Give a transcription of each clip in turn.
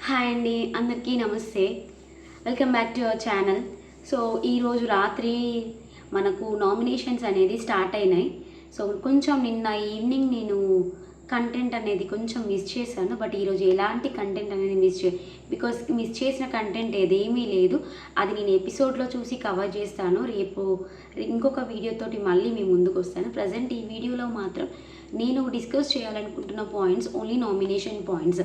Hi అండి, అందరికీ నమస్తే. Welcome back to our channel. So ఈరోజు రాత్రి మనకు నామినేషన్స్ అనేది స్టార్ట్ అయినాయి. సో కొంచెం నిన్న ఈవినింగ్ నేను కంటెంట్ అనేది కొంచెం మిస్ చేశాను. బట్ ఈరోజు ఎలాంటి కంటెంట్ అనేది మిస్ చేసిన కంటెంట్ ఏదేమీ లేదు. అది నేను ఎపిసోడ్లో చూసి కవర్ చేస్తాను. రేపు ఇంకొక వీడియోతోటి మళ్ళీ మీ ముందుకు వస్తాను. ప్రజెంట్ ఈ వీడియోలో మాత్రం నేను డిస్కస్ చేయాలనుకుంటున్న points only nomination points.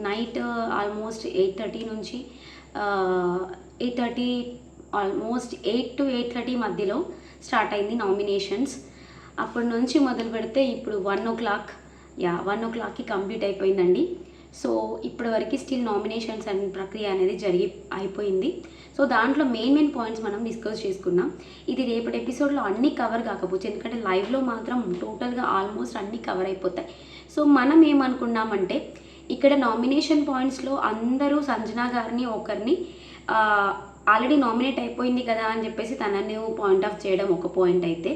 Night almost 8:30 నుంచి 8:30 ఆల్మోస్ట్ 8 to 8:30 మధ్యలో స్టార్ట్ అయింది నామినేషన్స్. అప్పటి నుంచి మొదలు పెడితే ఇప్పుడు 1 o'clockకి కంప్లీట్ అయిపోయిందండి. సో ఇప్పటివరకు స్టిల్ నామినేషన్స్ అనే ప్రక్రియ అనేది అయిపోయింది. సో దాంట్లో మెయిన్ పాయింట్స్ మనం డిస్కస్ చేసుకున్నాం. ఇది రేపటి ఎపిసోడ్లో అన్నీ కవర్ కాకపోవచ్చు, ఎందుకంటే లైవ్లో మాత్రం టోటల్గా ఆల్మోస్ట్ అన్నీ కవర్ అయిపోతాయి. సో మనం ఏమనుకున్నామంటే ఇక్కడ నామినేషన్ పాయింట్స్లో అందరూ సంజన గారిని ఒకరిని ఆల్రెడీ నామినేట్ అయిపోయింది కదా అని చెప్పేసి తనని పాయింట్ ఆఫ్ చేయడం ఒక పాయింట్ అయితే,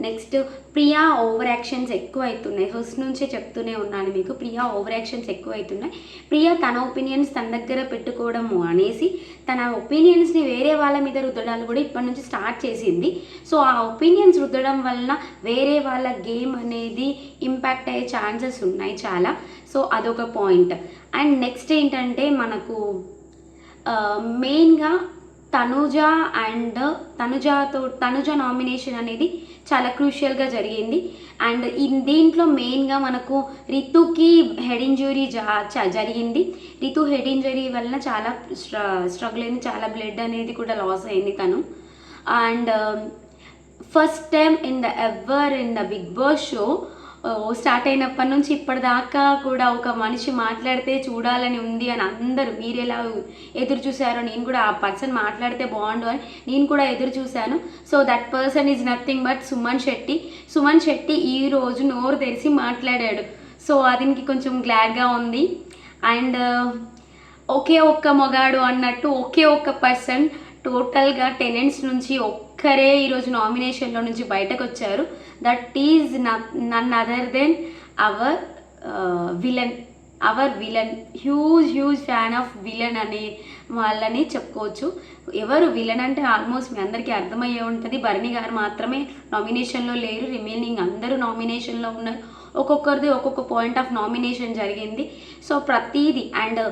నెక్స్ట్ ప్రియా ఓవర్ యాక్షన్స్ ఎక్కువ అవుతున్నాయి. ఫస్ట్ నుంచే చెప్తూనే ఉన్నాను మీకు, ప్రియా ఓవర్ యాక్షన్స్ ఎక్కువ అవుతున్నాయి. ప్రియా తన ఒపీనియన్స్ తన దగ్గర పెట్టుకోవడము అనేసి తన ఒపీనియన్స్ని వేరే వాళ్ళ మీద రుద్దడాలు కూడా ఇప్పటి నుంచి స్టార్ట్ చేసింది. సో ఆ ఒపీనియన్స్ రుద్దడం వలన వేరే వాళ్ళ గేమ్ అనేది ఇంపాక్ట్ అయ్యే ఛాన్సెస్ ఉన్నాయి చాలా. సో అదొక పాయింట్. అండ్ నెక్స్ట్ ఏంటంటే మనకు మెయిన్గా తనుజ నామినేషన్ అనేది చాలా క్రూషియల్గా జరిగింది. అండ్ దీంట్లో మెయిన్గా మనకు రితుకి హెడ్ ఇంజురీ జరిగింది. రితు హెడ్ ఇంజురీ వలన చాలా స్ట్రగుల్ అయింది, చాలా బ్లడ్ అనేది కూడా లాస్ అయింది తను. And first time in the Bigg Boss show start అయినప్పటి నుంచి ఇప్పటిదాకా కూడా ఒక మనిషి మాట్లాడితే చూడాలని ఉంది అని అందరూ మీరు ఎలా ఎదురు చూసారో, నేను కూడా ఆ పర్సన్ మాట్లాడితే బాగుండు అని నేను కూడా ఎదురు చూశాను. So that person is nothing but Suman Shetty ఈరోజు నోరు తెరిచి మాట్లాడాడు. సో అది కొంచెం గ్లాడ్గా ఉంది. అండ్ ఒకే ఒక్క మొగాడు అన్నట్టు ఒకే ఒక్క పర్సన్ టోటల్గా టెనెంట్స్ నుంచి ఒక్కరే ఈరోజు నామినేషన్లో నుంచి బయటకు వచ్చారు. That is none other than our villain. Huge fan of villain అనే వాళ్ళని చెప్పుకోవచ్చు. ఎవరు విలన్ అంటే ఆల్మోస్ట్ మీ అందరికీ అర్థమయ్యే ఉంటుంది. భరణి గారు మాత్రమే నామినేషన్లో లేరు, రిమైనింగ్ అందరూ నామినేషన్లో ఉన్నారు. ఒక్కొక్కరిది ఒక్కొక్క పాయింట్ ఆఫ్ నామినేషన్ జరిగింది. సో ప్రతీది అండ్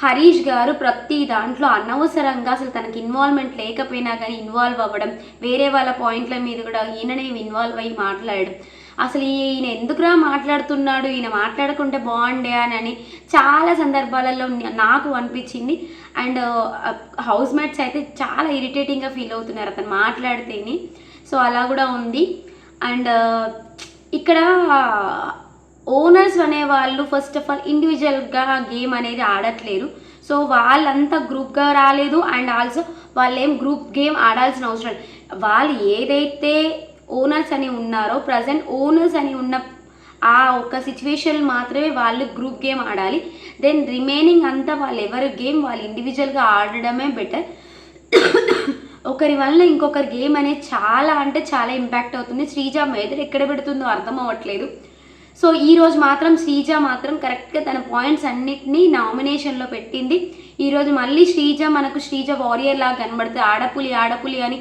హరీష్ గారు ప్రతి దాంట్లో అనవసరంగా అసలు తనకి ఇన్వాల్వ్మెంట్ లేకపోయినా కానీ ఇన్వాల్వ్ అవ్వడం, వేరే వాళ్ళ పాయింట్ల మీద కూడా ఈయననే ఇన్వాల్వ్ అయ్యి మాట్లాడడం, అసలు ఈయన ఎందుకురా మాట్లాడుతున్నాడు, ఈయన మాట్లాడకుంటే బాగుండే అని చాలా సందర్భాలలో నాకు అనిపించింది. అండ్ హౌస్ మేట్స్ అయితే చాలా ఇరిటేటింగ్గా ఫీల్ అవుతున్నారు అతను మాట్లాడితేనే. సో అలా కూడా ఉంది. అండ్ ఇక్కడ ఓనర్స్ అనేవాళ్ళు ఫస్ట్ ఆఫ్ ఆల్ ఇండివిజువల్గా గేమ్ అనేది ఆడట్లేరు. సో వాళ్ళంతా గ్రూప్గా రాలేదు. అండ్ ఆల్సో వాళ్ళు ఏం గ్రూప్ గేమ్ ఆడాల్సిన అవసరం లేదు. వాళ్ళు ఏదైతే ఓనర్స్ అని ఉన్నారో ప్రజెంట్ ఓనర్స్ అని ఉన్న ఆ ఒక సిచ్యువేషన్ మాత్రమే వాళ్ళు గ్రూప్ గేమ్ ఆడాలి. దెన్ రిమైనింగ్ అంతా వాళ్ళు ఎవరి గేమ్ వాళ్ళు ఇండివిజువల్గా ఆడడమే బెటర్. ఒకరి వల్ల ఇంకొకరి గేమ్ అనేది చాలా అంటే చాలా ఇంపాక్ట్ అవుతుంది. శ్రీజ మెదడు ఎక్కడ పెడుతుందో అర్థం అవ్వట్లేదు. సో ఈరోజు మాత్రం శ్రీజ మాత్రం కరెక్ట్గా తన పాయింట్స్ అన్నిటినీ నామినేషన్లో పెట్టింది. ఈరోజు మళ్ళీ శ్రీజ వారియర్ లాగా కనబడుతుంది. ఆడపులి అని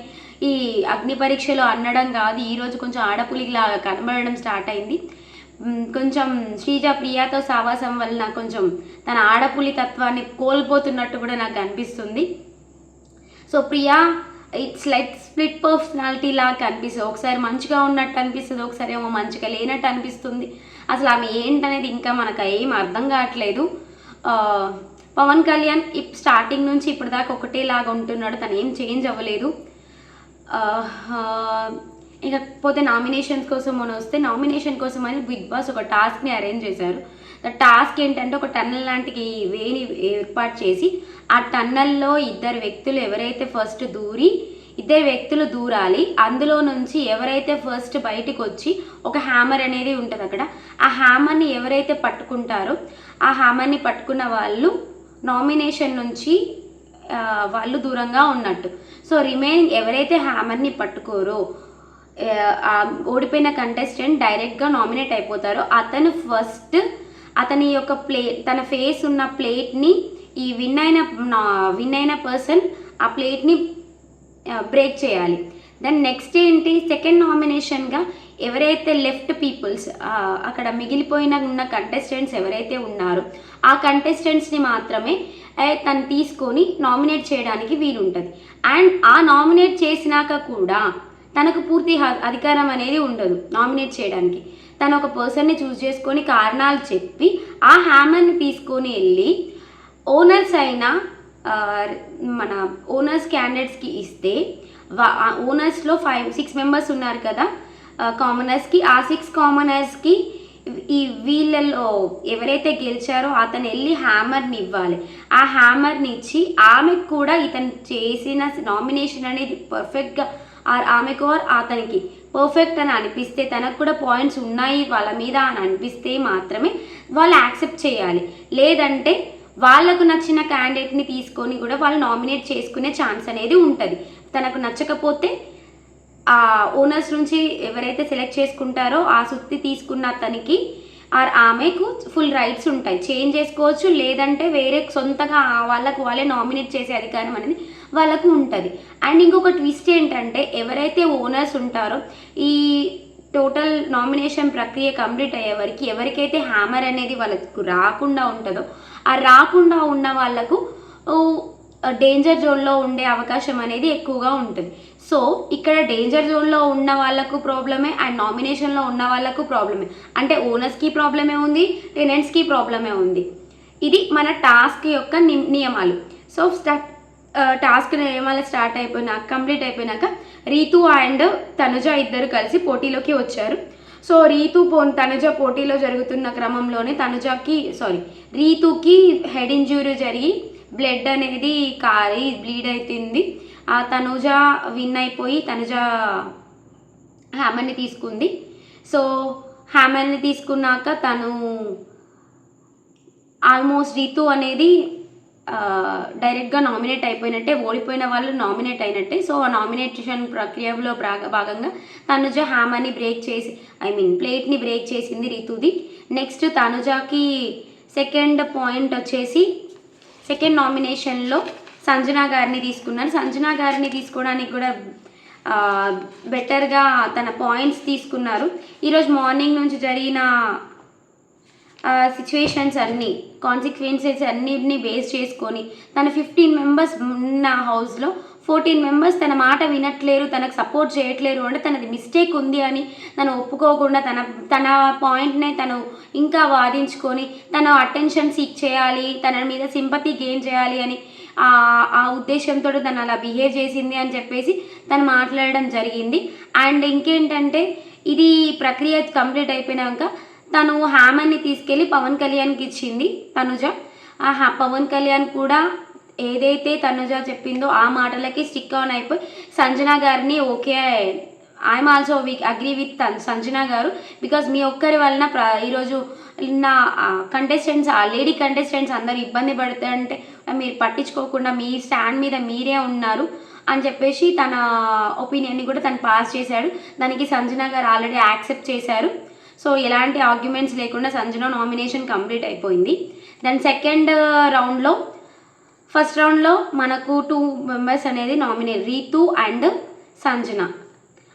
ఈ అగ్ని పరీక్షలో అనడం కాదు, ఈరోజు కొంచెం ఆడపులిలాగా కనబడడం స్టార్ట్ అయింది. కొంచెం శ్రీజ ప్రియాతో సావాసం వల్ల కొంచెం తన ఆడపులి తత్వాన్ని కోల్పోతున్నట్టు కూడా నాకు అనిపిస్తుంది. So Priya it's like split personality లాగా అనిపిస్తుంది. ఒకసారి మంచిగా ఉన్నట్టు అనిపిస్తుంది, ఒకసారి ఏమో మంచిగా లేనట్టు అనిపిస్తుంది. అసలు ఆమె ఏంటనేది ఇంకా మనకు ఏం అర్థం కావట్లేదు. పవన్ కళ్యాణ్ స్టార్టింగ్ నుంచి ఇప్పటిదాకా ఒకటేలాగా ఉంటున్నాడు, తను ఏం చేంజ్ అవ్వలేదు. ఇకపోతే నామినేషన్స్ కోసం మనం వస్తే నామినేషన్ కోసం అని బిగ్ బాస్ ఒక టాస్క్ని అరేంజ్ చేశారు. టాస్క్ ఏంటంటే ఒక టన్నల్ లాంటి వేని ఏర్పాటు చేసి ఆ టన్నల్లో ఇద్దరు వ్యక్తులు దూరాలి. అందులో నుంచి ఎవరైతే ఫస్ట్ బయటకు వచ్చి ఒక హ్యామర్ అనేది ఉంటుంది అక్కడ, ఆ హ్యామర్ని ఎవరైతే పట్టుకుంటారో ఆ హ్యామర్ని పట్టుకున్న వాళ్ళు నామినేషన్ నుంచి వాళ్ళు దూరంగా ఉన్నట్టు. సో రిమైనింగ్ ఎవరైతే హ్యామర్ని పట్టుకోరో ఓడిపోయిన కంటెస్టెంట్ డైరెక్ట్గా నామినేట్ అయిపోతారో అతను ఫస్ట్ అతని యొక్క తన ఫేస్ ఉన్న ప్లేట్ని ఈ విన్ అయిన పర్సన్ ఆ ప్లేట్ని బ్రేక్ చేయాలి. దెన్ నెక్స్ట్ ఏంటి, సెకండ్ నామినేషన్గా ఎవరైతే లెఫ్ట్ పీపుల్స్ అక్కడ మిగిలిపోయిన కంటెస్టెంట్స్ ఎవరైతే ఉన్నారో ఆ కంటెస్టెంట్స్ని మాత్రమే తను తీసుకొని నామినేట్ చేయడానికి వీలుంటుంది. అండ్ ఆ నామినేట్ చేసినాక కూడా తనకు పూర్తి అధికారం అనేది ఉండదు నామినేట్ చేయడానికి. తను ఒక పర్సన్ని చూస్ చేసుకొని కారణాలు చెప్పి ఆ హ్యామర్ని తీసుకొని వెళ్ళి ఓనర్స్ అయిన మన ఓనర్స్ క్యాండిడేట్స్కి ఇస్తే ఓనర్స్లో 6 మెంబర్స్ ఉన్నారు కదా కామనర్స్కి, ఆ 6 కామనర్స్కి ఈ వీళ్ళల్లో ఎవరైతే గెలిచారో అతను వెళ్ళి హ్యామర్ని ఇవ్వాలి. ఆ హ్యామర్ని ఇచ్చి ఆమెకు కూడా ఇతను చేసిన నామినేషన్ అనేది పర్ఫెక్ట్గా ఆమెకు అతనికి పర్ఫెక్ట్ అని అనిపిస్తే, తనకు కూడా పాయింట్స్ ఉన్నాయి వాళ్ళ మీద అని అనిపిస్తే మాత్రమే వాళ్ళు యాక్సెప్ట్ చేయాలి. లేదంటే వాళ్ళకు నచ్చిన క్యాండిడేట్ని తీసుకొని కూడా వాళ్ళు నామినేట్ చేసుకునే ఛాన్స్ అనేది ఉంటుంది. తనకు నచ్చకపోతే ఆ ఓనర్స్ నుంచి ఎవరైతే సెలెక్ట్ చేసుకుంటారో ఆ సుత్తి తీసుకున్న అతనికి ఆమెకు ఫుల్ రైట్స్ ఉంటాయి, చేంజ్ చేసుకోవచ్చు. లేదంటే వేరే సొంతగా వాళ్ళే నామినేట్ చేసే అధికారం అనేది వాళ్ళకు ఉంటుంది. అండ్ ఇంకొక ట్విస్ట్ ఏంటంటే ఎవరైతే ఓనర్స్ ఉంటారో ఈ టోటల్ నామినేషన్ ప్రక్రియ కంప్లీట్ అయ్యే వరకు ఎవరికైతే హ్యామర్ అనేది వాళ్ళకు రాకుండా ఉంటుందో ఆ రాకుండా ఉన్న వాళ్ళకు డేంజర్ జోన్లో ఉండే అవకాశం అనేది ఎక్కువగా ఉంటుంది. సో ఇక్కడ డేంజర్ జోన్లో ఉన్న వాళ్ళకు ప్రాబ్లమే అండ్ నామినేషన్లో ఉన్న వాళ్ళకు ప్రాబ్లమే. అంటే ఓనర్స్కి ప్రాబ్లమే ఉంది, టెనెంట్స్కి ప్రాబ్లమే ఉంది. ఇది మన టాస్క్ యొక్క నియమాలు. సో టాస్క్ నియమాలు కంప్లీట్ అయిపోయినాక రీతు అండ్ తనుజ ఇద్దరు కలిసి పోటీలోకి వచ్చారు. సో తనుజ పోటీలో జరుగుతున్న క్రమంలోనే రీతుకి హెడ్ ఇంజ్యూరీ జరిగి బ్లడ్ అనేది కారి బ్లీడ్ అవుతుంది. ఆ తనుజ విన్ అయిపోయి తనుజ హ్యామర్ని తీసుకుంది. సో హ్యామర్ని తీసుకున్నాక తను ఆల్మోస్ట్ రీతు అనేది డైరెక్ట్గా నామినేట్ అయిపోయినట్టే, ఓడిపోయిన వాళ్ళు నామినేట్ అయినట్టే. సో ఆ నామినేషన్ ప్రక్రియలో భాగంగా తనుజ హ్యామర్ని ప్లేట్ని బ్రేక్ చేసింది రీతుది. నెక్స్ట్ తనుజకి సెకండ్ పాయింట్ వచ్చేసి సెకండ్ నామినేషన్లో సంజన గారిని తీసుకున్నారు. సంజన గారిని తీసుకోవడానికి కూడా బెటర్గా తన పాయింట్స్ తీసుకున్నారు. ఈరోజు మార్నింగ్ నుంచి జరిగిన సిచ్యువేషన్స్ అన్నీ కాన్సిక్వెన్సెస్ అన్నిటిని బేస్ చేసుకొని తన 15 మెంబర్స్ ఉన్న హౌస్లో 14 మెంబర్స్ తన మాట వినట్లేరు, తనకు సపోర్ట్ చేయట్లేరు అంటే తనది మిస్టేక్ ఉంది అని తను ఒప్పుకోకుండా తన పాయింట్నే తను ఇంకా వాదించుకొని తను అటెన్షన్ సీక్ చేయాలి, తన మీద సింపతి గెయిన్ చేయాలి అని ఆ ఉద్దేశంతో తను అలా బిహేవ్ చేసింది అని చెప్పేసి తను మాట్లాడడం జరిగింది. అండ్ ఇంకేంటంటే ఇది ప్రక్రియ కంప్లీట్ అయిపోయినాక తను హ్యామర్ని తీసుకెళ్ళి పవన్ కళ్యాణ్కి ఇచ్చింది తనుజ. పవన్ కళ్యాణ్ కూడా ఏదైతే తనుజ చెప్పిందో ఆ మాటలకి స్టిక్ ఆన్ అయిపోయి సంజన గారిని okay, I'm also agree with Sanjana గారు, బికాజ్ మీ ఒక్కరి వలన ఈరోజు నా కంటెస్టెంట్స్ లేడీ కంటెస్టెంట్స్ అందరూ ఇబ్బంది పడుతుంటే మీరు పట్టించుకోకుండా మీ స్టాండ్ మీద మీరే ఉన్నారు అని చెప్పేసి తన ఒపీనియన్ని కూడా తను పాస్ చేశాడు. దానికి సంజన గారు ఆల్రెడీ యాక్సెప్ట్ చేశారు. సో ఎలాంటి ఆర్గ్యుమెంట్స్ లేకుండా సంజన నామినేషన్ కంప్లీట్ అయిపోయింది. దాని సెకండ్ రౌండ్లో ఫస్ట్ రౌండ్లో మనకు 2 మెంబర్స్ అనేది nominate Ritu and Sanjana.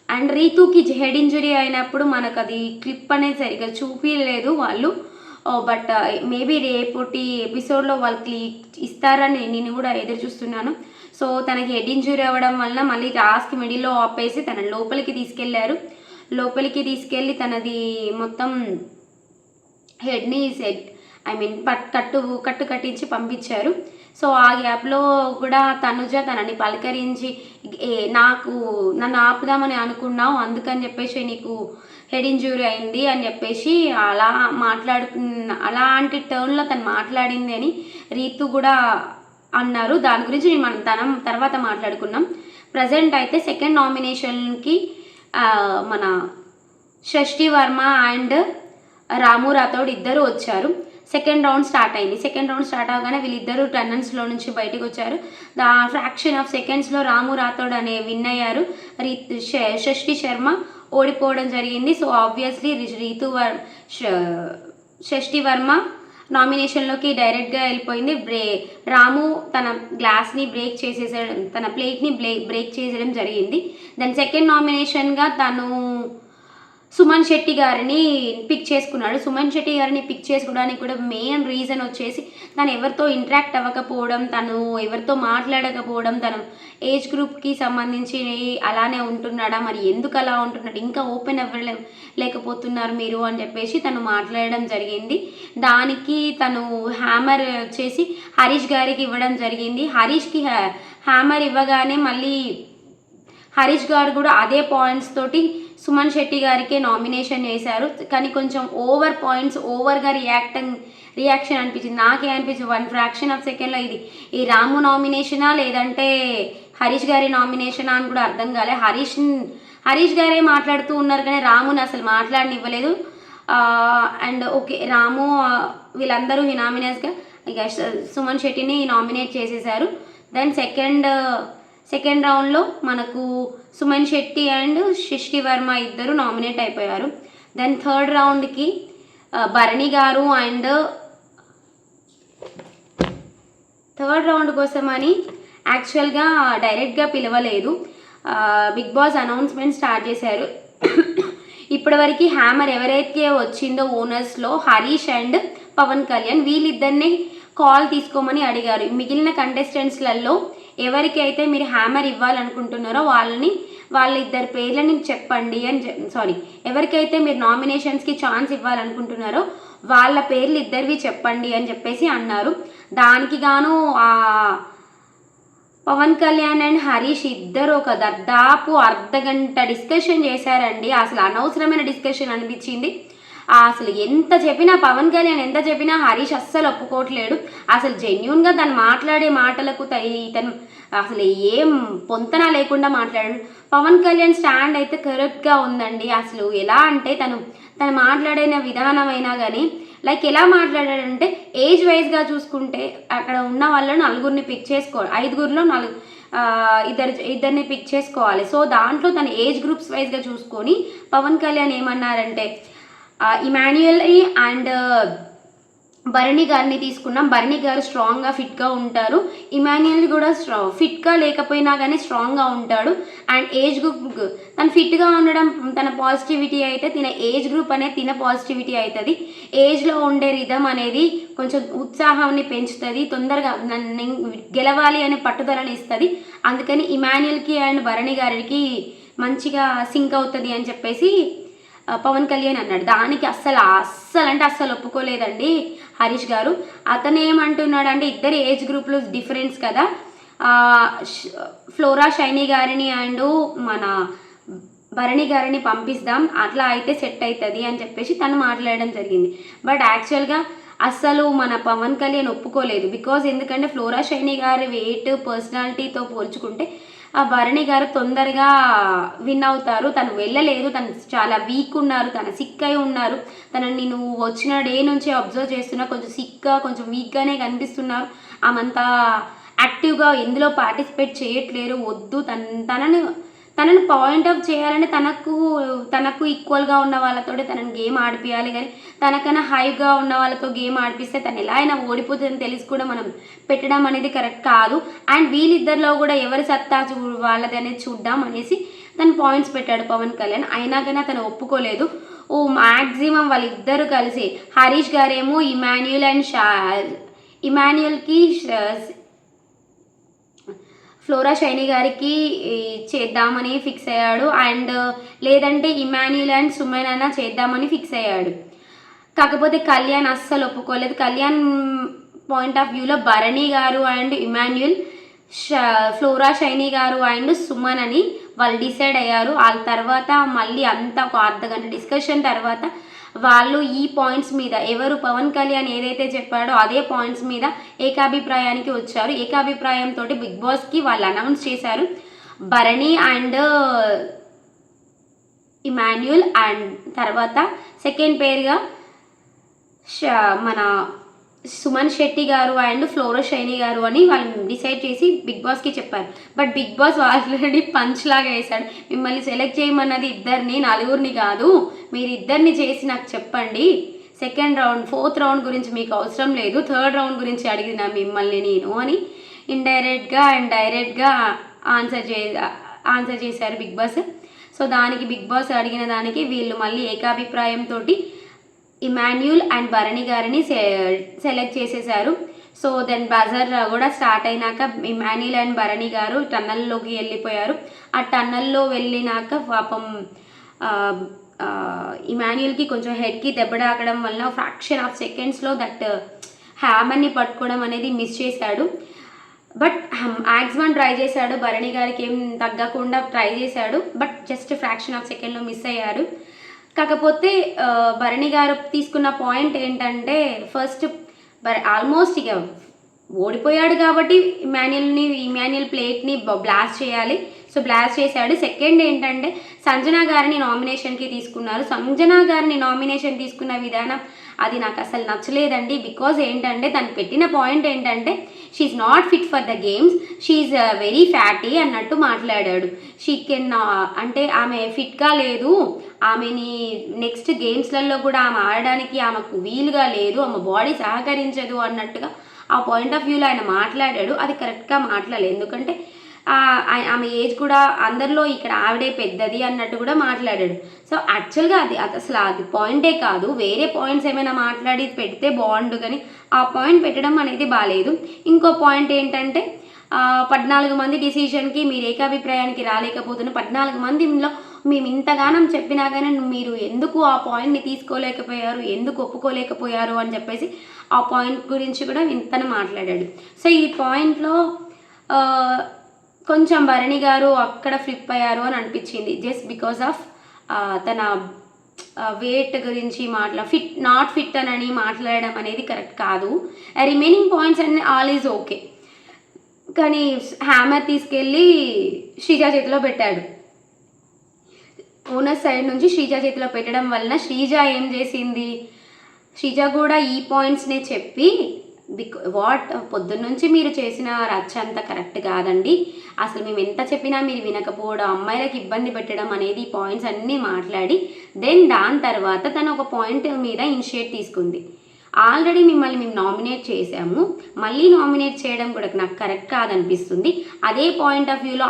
And రీతుకి హెడ్ ఇంజురీ అయినప్పుడు మనకు అది క్లిప్ అనేది సరిగ్గా చూపించలేదు వాళ్ళు, బట్ మేబీ రేపటి ఎపిసోడ్లో వాళ్ళకి ఇస్తారని నేను కూడా ఎదురు చూస్తున్నాను. సో తనకి హెడ్ ఇంజురీ అవ్వడం వలన మళ్ళీ టాస్క్ మిడిల్లో ఆపేసి తన లోపలికి తీసుకెళ్ళి తనది మొత్తం హెడ్ని కట్టు కట్టించి పంపించారు. సో ఆ గ్యాప్లో కూడా తనుజ తనని పలకరించి నన్ను ఆపుదామని అనుకున్నావు అందుకని చెప్పేసి నీకు హెడ్ ఇంజూరీ అయింది అని చెప్పేసి అలా అలాంటి టర్న్లో తను మాట్లాడింది అని రీతు కూడా అన్నారు. దాని గురించి మనం తర్వాత మాట్లాడుకున్నాం. ప్రజెంట్ అయితే సెకండ్ నామినేషన్కి మన షష్ఠి వర్మ అండ్ రాము రాథోడ్ ఇద్దరు వచ్చారు. సెకండ్ రౌండ్ స్టార్ట్ అయింది. సెకండ్ రౌండ్ స్టార్ట్ అవగానే వీళ్ళిద్దరూ టన్నల్స్లో నుంచి బయటకు వచ్చారు. ఫ్రాక్షన్ ఆఫ్ సెకండ్స్లో రాము రాథోడ్ విన్ అయ్యారు. షష్ఠి శర్మ ఓడిపోవడం జరిగింది. సో ఆబ్వియస్లీ షష్ఠి వర్మ నామినేషన్లోకి డైరెక్ట్గా వెళ్ళిపోయింది. రాము తన గ్లాస్ని బ్రేక్ చేసేసడం, తన ప్లేట్ని బ్రేక్ చేసేయడం జరిగింది. దాని సెకండ్ నామినేషన్గా తను సుమన్ శెట్టి గారిని పిక్ చేసుకున్నాడు. సుమన్ శెట్టి గారిని పిక్ చేసుకోవడానికి కూడా మెయిన్ రీజన్ వచ్చేసి తను ఎవరితో ఇంటరాక్ట్ అవ్వకపోవడం, తను ఎవరితో మాట్లాడకపోవడం, తను ఏజ్ గ్రూప్కి సంబంధించి అలానే ఉంటున్నాడా, మరి ఎందుకు అలా ఉంటున్నాడు, ఇంకా ఓపెన్ లేకపోతున్నారు మీరు అని చెప్పేసి తను మాట్లాడడం జరిగింది. దానికి తను హ్యామర్ వచ్చేసి హరీష్ గారికి ఇవ్వడం జరిగింది. హరీష్కి హ్యామర్ ఇవ్వగానే మళ్ళీ హరీష్ గారు కూడా అదే పాయింట్స్ తోటి సుమన్ శెట్టి గారికే నామినేషన్ చేశారు. కానీ కొంచెం ఓవర్గా రియాక్షన్ అనిపించింది. నాకే అనిపించింది 1 ఫ్రాక్షన్ ఆఫ్ సెకండ్లో ఇది ఈ రాము నామినేషనా లేదంటే హరీష్ గారి నామినేషనా అని కూడా అర్థం కాలే. హరీష్ గారే మాట్లాడుతూ ఉన్నారు కానీ రాముని అసలు మాట్లాడనివ్వలేదు. అండ్ ఓకే, రాము వీళ్ళందరూ ఈ నామినేట్స్గా ఇక సుమన్ శెట్టిని నామినేట్ చేసేసారు. దెన్ సెకండ్ రౌండ్లో మనకు సుమన్ శెట్టి అండ్ సృష్టి వర్మ ఇద్దరు నామినేట్ అయిపోయారు. Then third రౌండ్కి Bharani garu and third round కోసమని యాక్చువల్గా డైరెక్ట్గా పిలవలేదు, బిగ్ బాస్ అనౌన్స్మెంట్ స్టార్ట్ చేశారు. ఇప్పటివరకు హ్యామర్ ఎవరైతే వచ్చిందో ఓనర్స్లో హరీష్ అండ్ పవన్ కళ్యాణ్ వీళ్ళిద్దరిని కాల్ తీసుకోమని అడిగారు. మిగిలిన కంటెస్టెంట్స్లలో ఎవరికైతే మీరు హ్యామర్ ఇవ్వాలనుకుంటున్నారో వాళ్ళిద్దరి పేర్లని చెప్పండి అని ఎవరికైతే మీరు నామినేషన్స్కి ఛాన్స్ ఇవ్వాలనుకుంటున్నారో వాళ్ళ పేర్లు ఇద్దరివి చెప్పండి అని చెప్పేసి అన్నారు. దానికి గాను పవన్ కళ్యాణ్ అండ్ హరీష్ ఇద్దరు ఒక దాదాపు అర్ధగంట డిస్కషన్ చేశారండి. అసలు అనవసరమైన డిస్కషన్ అనిపించింది. అసలు ఎంత చెప్పినా పవన్ కళ్యాణ్ ఎంత చెప్పినా హరీష్ అస్సలు ఒప్పుకోవట్లేడు. అసలు జెన్యున్గా తను మాట్లాడే మాటలకు ఇతను అసలు ఏం పొంతన లేకుండా మాట్లాడాడు. పవన్ కళ్యాణ్ స్టాండ్ అయితే కరెక్ట్గా ఉందండి. అసలు ఎలా అంటే తను మాట్లాడిన విధానమైనా కానీ లైక్ ఎలా మాట్లాడాడంటే ఏజ్ వైజ్గా చూసుకుంటే అక్కడ ఉన్న వాళ్ళను 5గురిని పిక్ చేసుకోవాలి, 5గురిలో ఇద్దరిని పిక్ చేసుకోవాలి. సో దాంట్లో తన ఏజ్ గ్రూప్స్ వైజ్గా చూసుకొని పవన్ కళ్యాణ్ ఏమన్నారంటే ఇమాన్యుయల్ అండ్ భరణి గారిని తీసుకున్నాం. భరణి గారు స్ట్రాంగ్గా ఫిట్గా ఉంటారు, ఇమాన్యుయల్ కూడా ఫిట్గా లేకపోయినా కానీ స్ట్రాంగ్గా ఉంటాడు. అండ్ ఏజ్ గ్రూప్ తను ఫిట్గా ఉండడం తన పాజిటివిటీ అయితే, తిన ఏజ్ గ్రూప్ అనేది తిన పాజిటివిటీ అవుతుంది. ఏజ్లో ఉండే రిధం అనేది కొంచెం ఉత్సాహాన్ని పెంచుతుంది, తొందరగా గెలవాలి అనే పట్టుదలని ఇస్తుంది. అందుకని ఇమాన్యుయల్కి అండ్ భరణి గారికి మంచిగా సింక్ అవుతుంది అని చెప్పేసి పవన్ కళ్యాణ్ అన్నాడు. దానికి అస్సలు ఒప్పుకోలేదండి హరీష్ గారు. అతను ఏమంటున్నాడు అంటే ఇద్దరు ఏజ్ గ్రూప్లు డిఫరెన్స్ కదా, ఫ్లోరా షైనీ గారిని అండ్ మన భరణి గారిని పంపిస్తాం, అట్లా అయితే సెట్ అవుతుంది అని చెప్పేసి తను మాట్లాడడం జరిగింది. బట్ యాక్చువల్గా అస్సలు మన పవన్ కళ్యాణ్ ఒప్పుకోలేదు. బికాజ్ ఎందుకంటే ఫ్లోరా షైనీ గారి వెయిట్ పర్సనాలిటీతో పోల్చుకుంటే భరణి గారు తొందరగా విన్ అవుతారు. తను వెళ్ళలేదు, తను చాలా వీక్ ఉన్నారు, తను సిక్ అయి ఉన్నారు. తనని నువ్వు వచ్చిన డే నుంచి అబ్జర్వ్ చేస్తున్నా కొంచెం సిక్గా కొంచెం వీక్గానే కనిపిస్తున్నారు. ఆమంతా యాక్టివ్గా ఎందులో పార్టిసిపేట్ చేయట్లేరు. వద్దు, తనని పాయింట్ ఆఫ్ చేయాలని తనకు ఈక్వల్గా ఉన్న వాళ్ళతో తనని గేమ్ ఆడిపియాలి. కానీ తనకన్నా హైగా ఉన్న వాళ్ళతో గేమ్ ఆడిపిస్తే తను ఎలా అయినా ఓడిపోతుందని తెలిసి కూడా మనం పెట్టడం అనేది కరెక్ట్ కాదు. అండ్ వీళ్ళిద్దరిలో కూడా ఎవరి సత్తా వాళ్ళది అనేది చూద్దాం అనేసి తను పాయింట్స్ పెట్టాడు పవన్ కళ్యాణ్. అయినా కానీ తను ఒప్పుకోలేదు. మ్యాక్సిమం వాళ్ళిద్దరూ కలిసి హరీష్ గారేమో ఇమాన్యుయల్కి ఫ్లోరా షైనీ గారికి చేద్దామని ఫిక్స్ అయ్యాడు. అండ్ లేదంటే ఇమాన్యుయల్ అండ్ సుమన్ అన్న చేద్దామని ఫిక్స్ అయ్యాడు. కాకపోతే కళ్యాణ్ అస్సలు ఒప్పుకోలేదు. కళ్యాణ్ పాయింట్ ఆఫ్ వ్యూలో Bharani garu and Emmanuel, flora shiny గారు అండ్ సుమన్ అని వాళ్ళు డిసైడ్ అయ్యారు. వాళ్ళ తర్వాత మళ్ళీ అంతా ఒక అర్ధగంట డిస్కషన్ తర్వాత వాళ్ళు ఈ పాయింట్స్ మీద ఎవరు పవన్ కళ్యాణ్ ఏదైతే చెప్పాడో అదే పాయింట్స్ మీద ఏకాభిప్రాయానికి వచ్చారు. ఏకాభిప్రాయంతో బిగ్ బాస్కి వాళ్ళు అనౌన్స్ చేశారు భరణి అండ్ ఇమాన్యుయల్, అండ్ తర్వాత సెకండ్ పేరుగా మన సుమన్ శెట్టి గారు అండ్ ఫ్లోరా షైనీ గారు అని వాళ్ళు డిసైడ్ చేసి బిగ్ బాస్కి చెప్పారు. But Bigg Boss already punch లాగా వేశాడు. మిమ్మల్ని సెలెక్ట్ చేయమన్నది ఇద్దరిని, 4గురిని కాదు, మీరు ఇద్దరిని చేసి నాకు చెప్పండి, సెకండ్ రౌండ్ 4th రౌండ్ గురించి మీకు అవసరం లేదు, 3rd రౌండ్ గురించి అడిగిన మిమ్మల్ని నేను అని ఇండైరెక్ట్గా అండ్ డైరెక్ట్గా ఆన్సర్ చేశారు బిగ్ బాస్. సో దానికి బిగ్ బాస్ అడిగిన దానికి వీళ్ళు మళ్ళీ ఏకాభిప్రాయంతో ఇమాన్యుల్ అండ్ భరణి గారిని సెలెక్ట్ చేసేసారు. సో దెన్ బజర్ కూడా స్టార్ట్ అయినాక ఇమాన్యుల్ అండ్ భరణి గారు టన్నల్లోకి వెళ్ళిపోయారు. ఆ టన్నల్లో వెళ్ళినాక పాపం ఇమాన్యుల్కి కొంచెం హెడ్కి దెబ్బ తాకడం వల్ల ఫ్రాక్షన్ ఆఫ్ సెకండ్స్లో దట్ హ్యామర్ని పట్టుకోవడం అనేది మిస్ చేశాడు. బట్ మ్యాక్సిమం ట్రై చేశాడు, భరణి గారికి ఏం తగ్గకుండా ట్రై చేశాడు, బట్ జస్ట్ ఫ్రాక్షన్ ఆఫ్ సెకండ్లో మిస్ అయ్యారు. కాకపోతే భరణి గారు తీసుకున్న పాయింట్ ఏంటంటే ఫస్ట్ ఆల్మోస్ట్ ఇక ఓడిపోయాడు కాబట్టి ఇమాన్యుల్ ప్లేట్ని బ్లాస్ట్ చేయాలి. సో బ్లాస్ట్ చేశాడు. సెకండ్ ఏంటంటే సంజనా గారిని నామినేషన్కి తీసుకున్నారు. సంజనా గారిని నామినేషన్ తీసుకున్న విధానం అది నాకు అసలు నచ్చలేదండి. బికాజ్ ఏంటంటే తను పెట్టిన పాయింట్ ఏంటంటే she's not fit for the games, she's very fatty అన్నట్టు మాట్లాడాడు. షీ కెన్ అంటే ఆమె ఫిట్గా లేదు, ఆమెని నెక్స్ట్ గేమ్స్లలో కూడా ఆమె ఆడడానికి ఆమెకు వీలుగా లేదు, ఆమె బాడీ సహకరించదు అన్నట్టుగా ఆ పాయింట్ ఆఫ్ వ్యూలో ఆయన మాట్లాడాడు. అది కరెక్ట్గా మాట్లాడలేదు, ఎందుకంటే ఆమె ఏజ్ కూడా అందరిలో ఇక్కడ ఆవిడే పెద్దది అన్నట్టు కూడా మాట్లాడాడు. సో యాక్చువల్గా అది అసలు అది పాయింటే కాదు, వేరే పాయింట్స్ ఏమైనా మాట్లాడి పెడితే బాగుండు, కానీ ఆ పాయింట్ పెట్టడం అనేది బాగాలేదు. ఇంకో పాయింట్ ఏంటంటే 14 మంది డిసిషన్కి మీరు ఏకాభిప్రాయానికి రాలేకపోతున్న 14 మందిలో మేము ఇంతగానం చెప్పినా కానీ మీరు ఎందుకు ఆ పాయింట్ని తీసుకోలేకపోయారు, ఎందుకు ఒప్పుకోలేకపోయారు అని చెప్పేసి ఆ పాయింట్ గురించి కూడా ఇంతనే మాట్లాడాడు. సో ఈ పాయింట్లో కొంచెం భరణి గారు అక్కడ ఫ్లిప్ అయ్యారు అని అనిపించింది. జస్ట్ బికాస్ ఆఫ్ తన వెయిట్ గురించి నాట్ ఫిట్ అని మాట్లాడడం అనేది కరెక్ట్ కాదు. రిమైనింగ్ పాయింట్స్ అన్ని ఆల్ ఈజ్ ఓకే, కానీ హ్యామర్ తీసుకెళ్ళి శ్రీజ చేతిలో పెట్టాడు. ఓనర్ సైడ్ నుంచి శ్రీజ చేతిలో పెట్టడం వలన శ్రీజ ఏం చేసింది, శ్రీజ కూడా ఈ పాయింట్స్నే చెప్పి పొద్దున్నుంచి మీరు చేసిన రచ్చ అంత కరెక్ట్ కాదండి, అసలు మేము ఎంత చెప్పినా మీరు వినకపోవడం, అమ్మాయిలకు ఇబ్బంది పెట్టడం అనేది పాయింట్స్ అన్నీ మాట్లాడి దెన్ దాని తర్వాత తను ఒక పాయింట్ మీద ఇనిషియేట్ తీసుకుంది. ఆల్రెడీ మిమ్మల్ని మేము నామినేట్ చేసాము, మళ్ళీ నామినేట్ చేయడం కూడా నాకు కరెక్ట్ కాదనిపిస్తుంది. అదే పాయింట్ ఆఫ్ వ్యూలో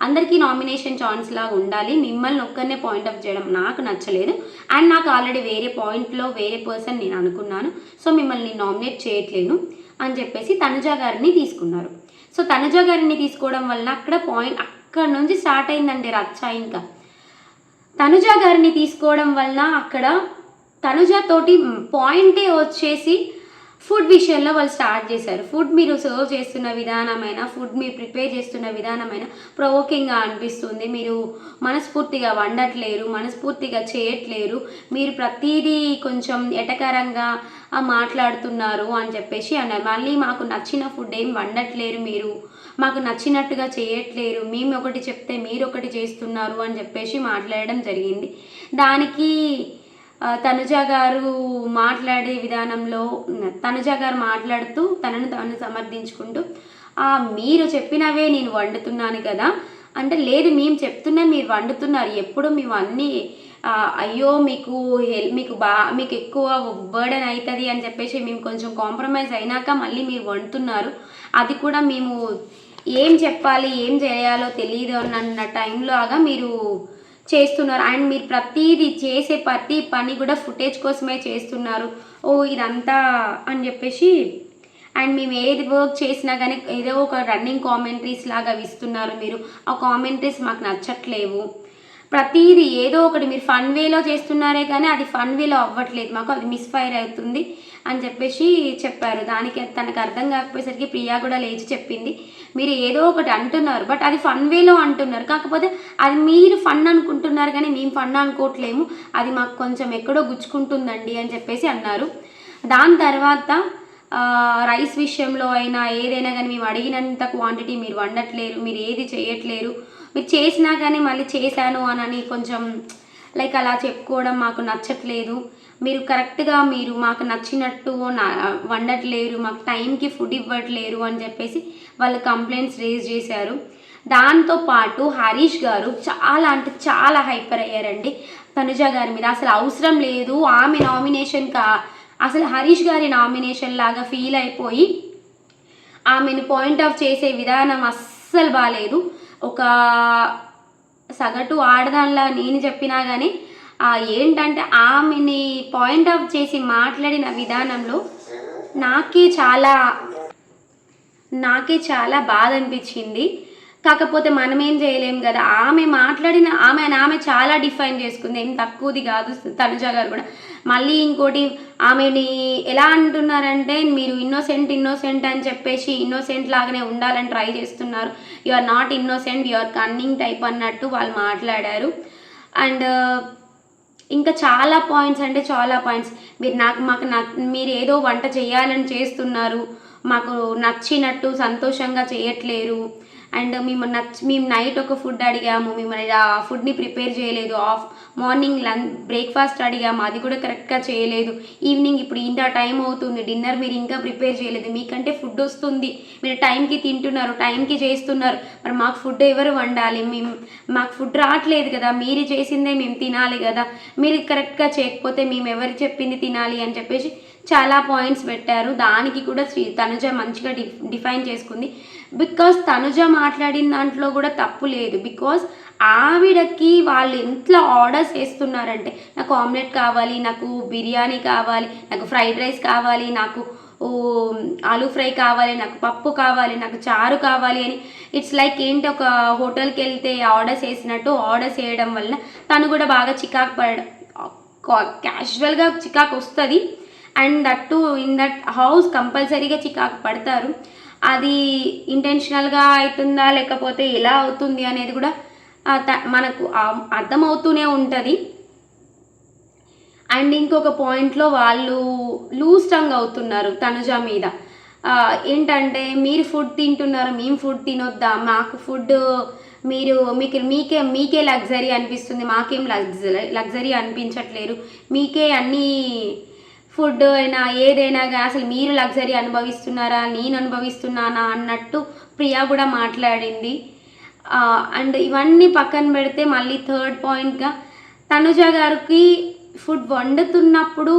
అందరికీ నామినేషన్ ఛాన్స్ లాగా ఉండాలి, మిమ్మల్ని ఒక్కరినే పాయింట్ ఆఫ్ చేయడం నాకు నచ్చలేదు. అండ్ నాకు ఆల్రెడీ వేరే పాయింట్లో వేరే పర్సన్ నేను అనుకున్నాను, సో మిమ్మల్ని నామినేట్ చేయట్లేను అని చెప్పేసి తనుజ గారిని తీసుకున్నారు. సో తనుజ గారిని తీసుకోవడం వల్ల అక్కడ నుంచి స్టార్ట్ అయిందండి రచ్చ. ఇంకా తనుజ గారిని తీసుకోవడం వలన అక్కడ తనుజ తోటి పాయింటే వచ్చేసి ఫుడ్ విషయంలో వాళ్ళు స్టార్ట్ చేశారు. ఫుడ్ మీరు సర్వ్ చేస్తున్న విధానమైనా, ఫుడ్ మీరు ప్రిపేర్ చేస్తున్న విధానమైనా ప్రొవోకింగ్గా అనిపిస్తుంది, మీరు మనస్ఫూర్తిగా వండట్లేరు, మనస్ఫూర్తిగా చేయట్లేరు, మీరు ప్రతిదీ కొంచెం ఎటకరంగా మాట్లాడుతున్నారు అని చెప్పేసి అన్నారు. మళ్ళీ మాకు నచ్చిన ఫుడ్ ఏం వండట్లేరు, మీరు మాకు నచ్చినట్టుగా చేయట్లేరు, మేము ఒకటి చెప్తే మీరు ఒకటి చేస్తున్నారు అని చెప్పేసి మాట్లాడడం జరిగింది. దానికి తనుజ గారు మాట్లాడే విధానంలో తనుజ గారు మాట్లాడుతూ తనను తాను సమర్థించుకుంటూ మీరు చెప్పినవే నేను వండుతున్నాను కదా అంటే, లేదు మేము చెప్తున్నా మీరు వండుతున్నారు, ఎప్పుడు మేము అన్నీ అయ్యో మీకు ఎక్కువ బర్డెన్ అవుతుంది అని చెప్పేసి మేము కొంచెం కాంప్రమైజ్ అయినాక మళ్ళీ మీరు వండుతున్నారు, అది కూడా మేము ఏం చెప్పాలి ఏం చేయాలో తెలియదు అన్న టైంలో మీరు చేస్తున్నారు. అండ్ మీరు ప్రతిదీ చేసే ప్రతి పని కూడా ఫుటేజ్ కోసమే చేస్తున్నారు ఇదంతా అని చెప్పేసి. అండ్ మేము ఏది వర్క్ చేసినా కానీ ఏదో ఒక రన్నింగ్ కామెంటరీస్ లాగా ఇస్తున్నారు, మీరు ఆ కామెంటరీస్ మాకు నచ్చట్లేవు, ప్రతిదీ ఏదో ఒకటి మీరు ఫన్ వేలో చేస్తున్నారే కానీ అది ఫన్ వేలో అవ్వట్లేదు, మాకు అది మిస్ఫైర్ అవుతుంది అని చెప్పేసి చెప్పారు. దానికి తనకు అర్థం కాకపోయేసరికి ప్రియా కూడా లేచి చెప్పింది, మీరు ఏదో ఒకటి అంటున్నారు బట్ అది ఫన్ వేలో అంటున్నారు, కాకపోతే అది మీరు ఫన్ అనుకుంటున్నారు కానీ మేము ఫన్ అనుకోవట్లేము, అది మాకు కొంచెం ఎక్కడో గుచ్చుకుంటుందండి అని చెప్పేసి అన్నారు. దాని తర్వాత రైస్ విషయంలో అయినా ఏదైనా కానీ మేము అడిగినంత క్వాంటిటీ మీరు వండట్లేరు, మీరు ఏది చేయట్లేరు, మీరు చేసినా కానీ మళ్ళీ చేశాను అని కొంచెం లైక్ అలా చెప్పుకోవడం మాకు నచ్చట్లేదు, మీరు కరెక్ట్గా మీరు మాకు నచ్చినట్టు వండట్లేరు, మాకు టైంకి ఫుడ్ ఇవ్వట్లేరు అని చెప్పేసి వాళ్ళు కంప్లైంట్స్ రేజ్ చేశారు. దాంతోపాటు హరీష్ గారు చాలా అంటే చాలా హైపర్ అయ్యారండి తనుజ గారి మీద. అసలు అవసరం లేదు ఆమె నామినేషన్ అసలు హరీష్ గారి నామినేషన్ లాగా ఫీల్ అయిపోయి ఆమెను పాయింట్ ఆఫ్ చేసే విధానం అస్సలు బాగాలేదు. ఒక సగటు ఆడదానిలా నేను చెప్పినా కానీ ఏంటంటే ఆమెని పాయింట్ ఆఫ్ చేసి మాట్లాడిన విధానంలో నాకే చాలా బాధ అనిపించింది. కాకపోతే మనం ఏం చేయలేం కదా. ఆమె చాలా డిఫైన్ చేసుకుంది, ఏం తక్కువది కాదు తనుజ గారు కూడా. మళ్ళీ ఇంకోటి ఆమెని ఎలా అంటున్నారంటే మీరు ఇన్నోసెంట్ అని చెప్పేసి ఇన్నోసెంట్ లాగానే ఉండాలని ట్రై చేస్తున్నారు, you are not innocent, you are cunning type అన్నట్టు వాళ్ళు మాట్లాడారు. అండ్ ఇంకా చాలా పాయింట్స్ మీరు ఏదో వంట చేయాలని చేస్తున్నారు, మాకు నచ్చినట్టు సంతోషంగా చేయట్లేరు. అండ్ మేము నైట్ ఒక ఫుడ్ అడిగాము, మిమ్మల్ని ఆ ఫుడ్ని ప్రిపేర్ చేయలేదు. మార్నింగ్ బ్రేక్ఫాస్ట్ అడిగాము, అది కూడా కరెక్ట్గా చేయలేదు. ఈవినింగ్ ఇప్పుడు ఇంత టైం అవుతుంది, డిన్నర్ మీరు ఇంకా ప్రిపేర్ చేయలేదు. మీకంటే ఫుడ్ వస్తుంది, మీరు టైంకి తింటున్నారు, టైంకి చేస్తున్నారు, మరి మాకు ఫుడ్ ఎవరు వండాలి? మాకు ఫుడ్ రావట్లేదు కదా, మీరు చేసిందే మేము తినాలి కదా, మీరు కరెక్ట్గా చేయకపోతే మేము ఎవరు చెప్పింది తినాలి అని చెప్పేసి చాలా పాయింట్స్ పెట్టారు. దానికి కూడా తనుజ మంచిగా డిఫైన్ చేసుకుంది. బికాస్ తనుజ మాట్లాడిన దాంట్లో కూడా తప్పు లేదు. బికాస్ ఆవిడకి వాళ్ళు ఎంత ఆర్డర్స్ వేస్తున్నారంటే నాకు ఆమ్లెట్ కావాలి, నాకు బిర్యానీ కావాలి, నాకు ఫ్రైడ్ రైస్ కావాలి, నాకు ఆలూ ఫ్రై కావాలి, నాకు పప్పు కావాలి, నాకు చారు కావాలి అని. ఇట్స్ లైక్ ఏంటి, ఒక హోటల్కి వెళ్తే ఆర్డర్స్ వేసినట్టు ఆర్డర్స్ వేయడం వల్ల తను కూడా బాగా క్యాజువల్గా చికాకు వస్తుంది. And that to in that house కంపల్సరీగా చికాకు పడతారు. అది ఇంటెన్షనల్గా అవుతుందా లేకపోతే ఎలా అవుతుంది అనేది కూడా మనకు అర్థమవుతూనే ఉంటుంది. అండ్ ఇంకొక పాయింట్లో వాళ్ళు లూజ్ టంగ్ అవుతున్నారు తనుజ మీద. ఏంటంటే మీరు ఫుడ్ తింటున్నారు, మేము ఫుడ్ తినొద్దా, మాకు ఫుడ్ మీకే లగ్జరీ అనిపిస్తుంది, మాకేం లగ్జరీ అనిపించట్లేరు, మీకే అన్నీ ఫుడ్ అయినా ఏదైనా కానీ అసలు మీరు లగ్జరీ అనుభవిస్తున్నారా, నేను అనుభవిస్తున్నానా అన్నట్టు ప్రియా కూడా మాట్లాడింది. అండ్ ఇవన్నీ పక్కన పెడితే మళ్ళీ థర్డ్ పాయింట్గా తనుజ గారికి ఫుడ్ వండుతున్నప్పుడు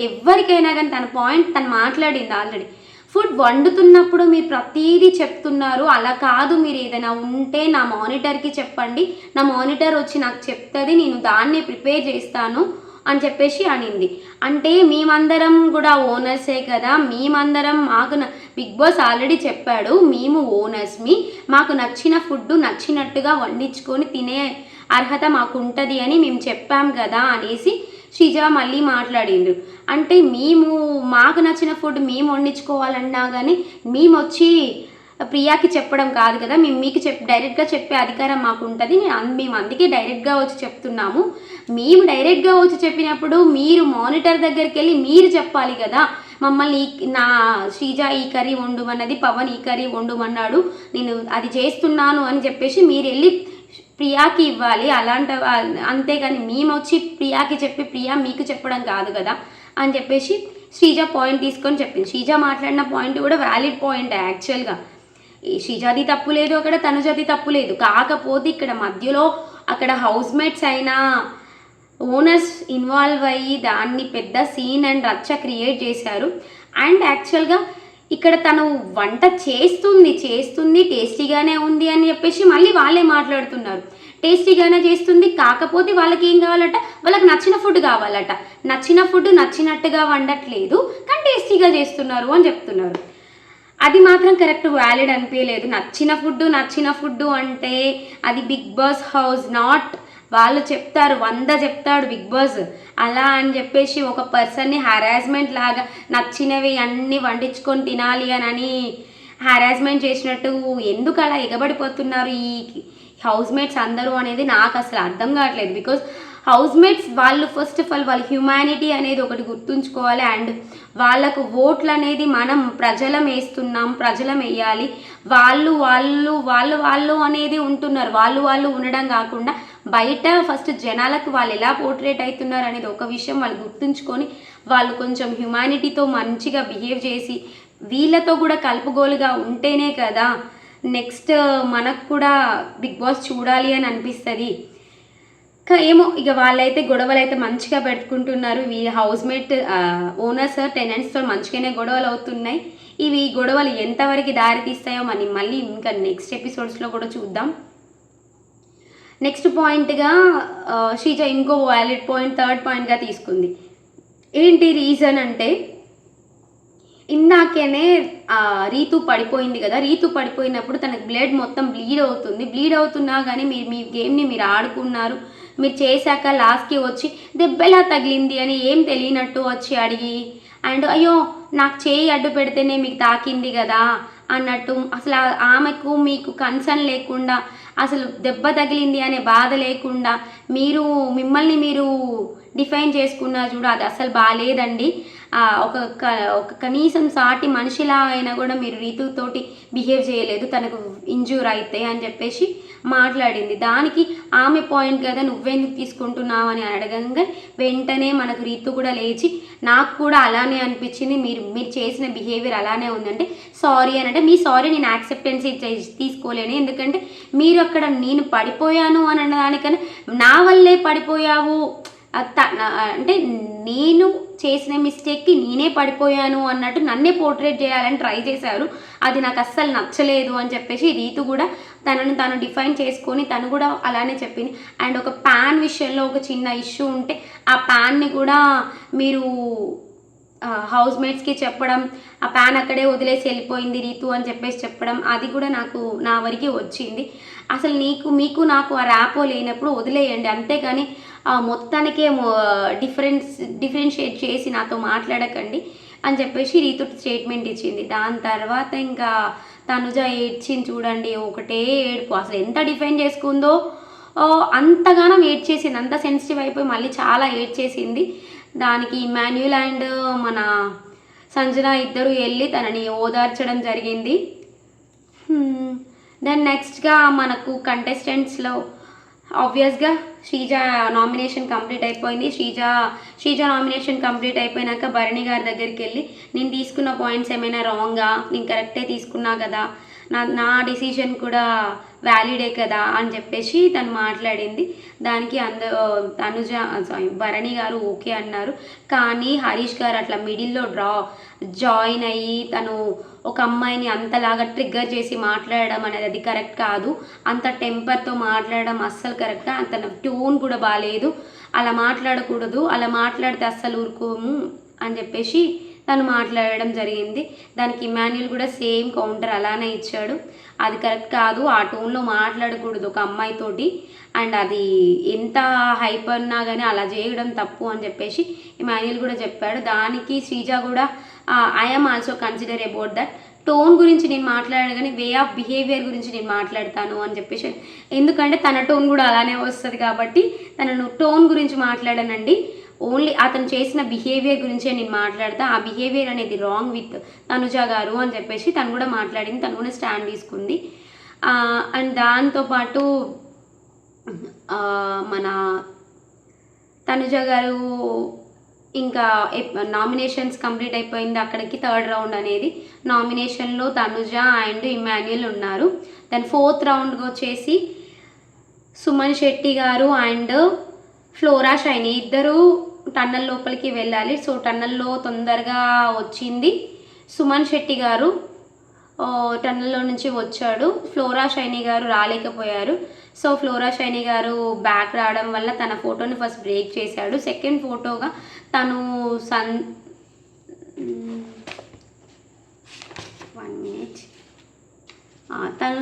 ఎవరికైనా కానీ తను మాట్లాడింది ఆల్రెడీ. ఫుడ్ వండుతున్నప్పుడు మీరు ప్రతీదీ చెప్తున్నారు, అలా కాదు, మీరు ఏదైనా ఉంటే నా మానిటర్కి చెప్పండి, నా మానిటర్ వచ్చి నాకు చెప్తుంది, నేను దాన్ని ప్రిపేర్ చేస్తాను అని చెప్పేసి అనింది. అంటే మేమందరం కూడా ఓనర్సే కదా, మాకు బిగ్ బాస్ ఆల్రెడీ చెప్పాడు, మేము ఓనర్స్మి, మాకు నచ్చిన ఫుడ్ నచ్చినట్టుగా వండించుకొని తినే అర్హత మాకు ఉంటుంది అని మేము చెప్పాం కదా అనేసి శ్రీజ మళ్ళీ మాట్లాడిండ్రు. అంటే మాకు నచ్చిన ఫుడ్ మేము వండించుకోవాలన్నా కానీ మేము వచ్చి ప్రియాకి చెప్పడం కాదు కదా, మేము మీకు డైరెక్ట్గా చెప్పే అధికారం మాకు ఉంటుంది, మేము అందుకే డైరెక్ట్గా వచ్చి చెప్తున్నాము. మేము డైరెక్ట్గా వచ్చి చెప్పినప్పుడు మీరు మానిటర్ దగ్గరికి వెళ్ళి మీరు చెప్పాలి కదా, మమ్మల్ని శ్రీజ ఈ కర్రీ వండుమన్నది, పవన్ ఈ కర్రీ వండుమన్నాడు, నేను అది చేస్తున్నాను అని చెప్పేసి మీరు వెళ్ళి ప్రియాకి ఇవ్వాలి. అంతేగాని మేము వచ్చి ప్రియాకి చెప్పి ప్రియా మీకు చెప్పడం కాదు కదా అని చెప్పేసి శ్రీజ పాయింట్ తీసుకొని చెప్పింది. శ్రీజ మాట్లాడిన పాయింట్ కూడా వ్యాలిడ్ పాయింట్ యాక్చువల్గా. శ్రీజాది తప్పు లేదు, అక్కడ తనుజాది తప్పు లేదు. కాకపోతే ఇక్కడ మధ్యలో అక్కడ హౌస్ మేట్స్ అయినా ఓనర్స్ ఇన్వాల్వ్ అయ్యి దాన్ని పెద్ద సీన్ అండ్ రచ్చ క్రియేట్ చేశారు. అండ్ యాక్చువల్గా ఇక్కడ తను వంట చేస్తుంది టేస్టీగానే ఉంది అని చెప్పేసి మళ్ళీ వాళ్ళే మాట్లాడుతున్నారు. టేస్టీగానే చేస్తుంది, కాకపోతే వాళ్ళకి ఏం కావాలట, వాళ్ళకి నచ్చిన ఫుడ్ కావాలట, నచ్చిన ఫుడ్ నచ్చినట్టుగా వండట్లేదు కానీ టేస్టీగా చేస్తున్నారు అని చెప్తున్నారు. అది మాత్రం కరెక్ట్ వ్యాలిడ్ అనిపించలేదు. నచ్చిన ఫుడ్ అంటే అది బిగ్ బాస్ హౌస్ నాట్, వాళ్ళు చెప్తారు 100 చెప్తాడు బిగ్ బాస్, అలా అని చెప్పేసి ఒక పర్సన్ని హరాస్మెంట్ లాగా నచ్చినవి అన్నీ వండించుకొని తినాలి అని హరాస్మెంట్ చేసినట్టు ఎందుకు అలా ఎగబడిపోతున్నారు ఈ హౌస్ మేట్స్ అందరూ అనేది నాకు అసలు అర్థం కావట్లేదు. బికాజ్ హౌస్ మేట్స్ వాళ్ళు ఫస్ట్ ఆఫ్ ఆల్ వాళ్ళ హ్యూమానిటీ అనేది ఒకటి గుర్తుంచుకోవాలి. అండ్ వాళ్ళకు ఓట్లు అనేది మనం ప్రజలం వేస్తున్నాం, ప్రజలం వేయాలి. వాళ్ళు అనేది ఉంటున్నారు, వాళ్ళు ఉండడం కాకుండా బయట ఫస్ట్ జనాలకు వాళ్ళు ఎలా పోర్ట్రేట్ అవుతున్నారు అనేది ఒక విషయం వాళ్ళు గుర్తుంచుకొని వాళ్ళు కొంచెం హ్యుమానిటీతో మంచిగా బిహేవ్ చేసి వీళ్ళతో కూడా కలుపుగోలుగా ఉంటేనే కదా నెక్స్ట్ మనకు కూడా బిగ్ బాస్ చూడాలి అని అనిపిస్తుంది. ఏమో ఇక వాళ్ళైతే గొడవలు అయితే మంచిగా పెట్టుకుంటున్నారు. ఈ హౌస్మేట్ ఓనర్స్ టెనెంట్స్తో మంచిగానే గొడవలు అవుతున్నాయి. ఇవి గొడవలు ఎంతవరకు దారి తీస్తాయో మళ్ళీ ఇంకా నెక్స్ట్ ఎపిసోడ్స్లో కూడా చూద్దాం. నెక్స్ట్ పాయింట్గా శ్రీజ ఇంకో వ్యాలిడ్ పాయింట్ థర్డ్ పాయింట్గా తీసుకుంది. ఏంటి రీజన్ అంటే ఇందాకనే రీతు పడిపోయింది కదా, రీతు పడిపోయినప్పుడు తనకు బ్లడ్ మొత్తం బ్లీడ్ అవుతుంది. బ్లీడ్ అవుతున్నా కానీ మీరు మీ గేమ్ని మీరు ఆడుకున్నారు. మీరు చేశాక లాస్ట్కి వచ్చి దెబ్బెలా తగిలింది అని ఏం తెలియనట్టు వచ్చి అడిగి అండ్ అయ్యో నాకు చేయి అడ్డు పెడితేనే మీకు తాకింది కదా అన్నట్టు అసలు ఆమెకు మీకు కన్సర్న్ లేకుండా అసలు దెబ్బ తగిలింది అనే బాధ లేకుండా మిమ్మల్ని మీరు డిఫైన్ చేసుకున్నారు చూడు, అది అసలు బాగాలేదండి. ఒక కనీసం సాటి మనిషిలా అయినా కూడా మీరు రీతుతోటి బిహేవ్ చేయలేదు, తనకు ఇంజూర్ అయితే అని చెప్పేసి మాట్లాడింది. దానికి ఆమె పాయింట్ కదా నువ్వెందుకు తీసుకుంటున్నావు అని అడగంగా వెంటనే మనకు రీతు కూడా లేచి నాకు కూడా అలానే అనిపించింది, మీరు చేసిన బిహేవియర్ అలానే ఉందంటే సారీ అని అంటే మీ సారీ నేను యాక్సెప్టెన్సీ తీసుకోలేను. ఎందుకంటే మీరు అక్కడ నేను పడిపోయాను అని అన్నదానికన్నా నా వల్లే పడిపోయావు అంటే నేను చేసిన మిస్టేక్కి నేనే పడిపోయాను అన్నట్టు నన్నే పోర్ట్రేట్ చేయాలని ట్రై చేశారు. అది నాకు అస్సలు నచ్చలేదు అని చెప్పేసి రీతు కూడా తను డిఫైన్ చేసుకొని తను కూడా అలానే చెప్పింది. అండ్ ఒక ప్యాన్ విషయంలో ఒక చిన్న ఇష్యూ ఉంటే ఆ ప్యాన్ని కూడా మీరు హౌస్ మేట్స్కి చెప్పడం, ఆ ప్యాన్ అక్కడే వదిలేసి వెళ్ళిపోయింది రీతు అని చెప్పేసి చెప్పడం, అది కూడా నా వరకు వచ్చింది. అసలు మీకు నాకు ఆ ర్యాపో లేనప్పుడు వదిలేయండి, అంతేగాని మొత్తానికే డిఫరెన్షియేట్ చేసి నాతో మాట్లాడకండి అని చెప్పేసి రీతు స్టేట్మెంట్ ఇచ్చింది. దాని తర్వాత ఇంకా తనుజ ఏడ్చింది చూడండి, ఒకటే ఏడుపు. అసలు ఎంత డిఫైన్ చేసుకుందో అంతగానం ఏడ్చేసింది, అంత సెన్సిటివ్ అయిపోయి మళ్ళీ చాలా ఏడ్చేసింది. దానికి ఇమాన్యుల్ అండ్ మన సంజన ఇద్దరు వెళ్ళి తనని ఓదార్చడం జరిగింది. దెన్ నెక్స్ట్గా మనకు కంటెస్టెంట్స్లో ఆబ్వియస్గా శ్రీజ నామినేషన్ కంప్లీట్ అయిపోయింది. శ్రీజ నామినేషన్ కంప్లీట్ అయిపోయినాక భరణి గారి దగ్గరికి వెళ్ళి నేను తీసుకున్న పాయింట్స్ ఏమైనా రాంగా, నేను కరెక్టే తీసుకున్నా కదా, నా డిసిషన్ కూడా వ్యాలిడే కదా అని చెప్పేసి తను మాట్లాడింది. దానికి భరణి గారు ఓకే అన్నారు. కానీ హరీష్ గారు అట్లా మిడిల్లో జాయిన్ అయ్యి తను ఒక అమ్మాయిని అంతలాగా ట్రిగ్గర్ చేసి మాట్లాడడం అనేది అది కరెక్ట్ కాదు. అంత టెంపర్తో మాట్లాడడం అస్సలు కరెక్ట్, తన టోన్ కూడా బాగాలేదు, అలా మాట్లాడకూడదు, అలా మాట్లాడితే అస్సలు ఊరుకోము అని చెప్పేసి తను మాట్లాడడం జరిగింది. దానికి ఇమాన్యుల్ కూడా సేమ్ కౌంటర్ అలానే ఇచ్చాడు. అది కరెక్ట్ కాదు, ఆ టోన్లో మాట్లాడకూడదు ఒక అమ్మాయితోటి, అండ్ అది ఎంత హైప్ అన్నా కానీ అలా చేయడం తప్పు అని చెప్పేసి ఇమాన్యుల్ కూడా చెప్పాడు. దానికి శ్రీజ కూడా I'm also consider about that, tone గురించి నేను మాట్లాడాను కానీ వే ఆఫ్ బిహేవియర్ గురించి నేను మాట్లాడతాను అని చెప్పేసి, ఎందుకంటే తన టోన్ కూడా అలానే వస్తుంది కాబట్టి తనను టోన్ గురించి మాట్లాడానండి, ఓన్లీ అతను చేసిన బిహేవియర్ గురించే నేను మాట్లాడతా, ఆ బిహేవియర్ అనేది రాంగ్ విత్ తనుజ గారు అని చెప్పేసి తను కూడా మాట్లాడింది, తను కూడా స్టాండ్ తీసుకుంది. అండ్ దాంతోపాటు మన తనుజ గారు ఇంకా నామినేషన్స్ కంప్లీట్ అయిపోయింది, అక్కడికి థర్డ్ రౌండ్ అనేది నామినేషన్లో తనుజ అండ్ ఇమాన్యుల్ ఉన్నారు. దాని ఫోర్త్ రౌండ్కి వచ్చేసి సుమన్ శెట్టి గారు అండ్ ఫ్లోరా షైనీ ఇద్దరు టన్నల్ లోపలికి వెళ్ళాలి. సో టన్నల్లో తొందరగా వచ్చింది సుమన్ శెట్టి గారు, టన్నల్లో నుంచి వచ్చాడు. ఫ్లోరా షైనీ గారు రాలేకపోయారు. సో ఫ్లోరా షైనీ గారు బ్యాక్ రావడం వల్ల తన ఫోటోని ఫస్ట్ బ్రేక్ చేశాడు. సెకండ్ ఫోటోగా తను తను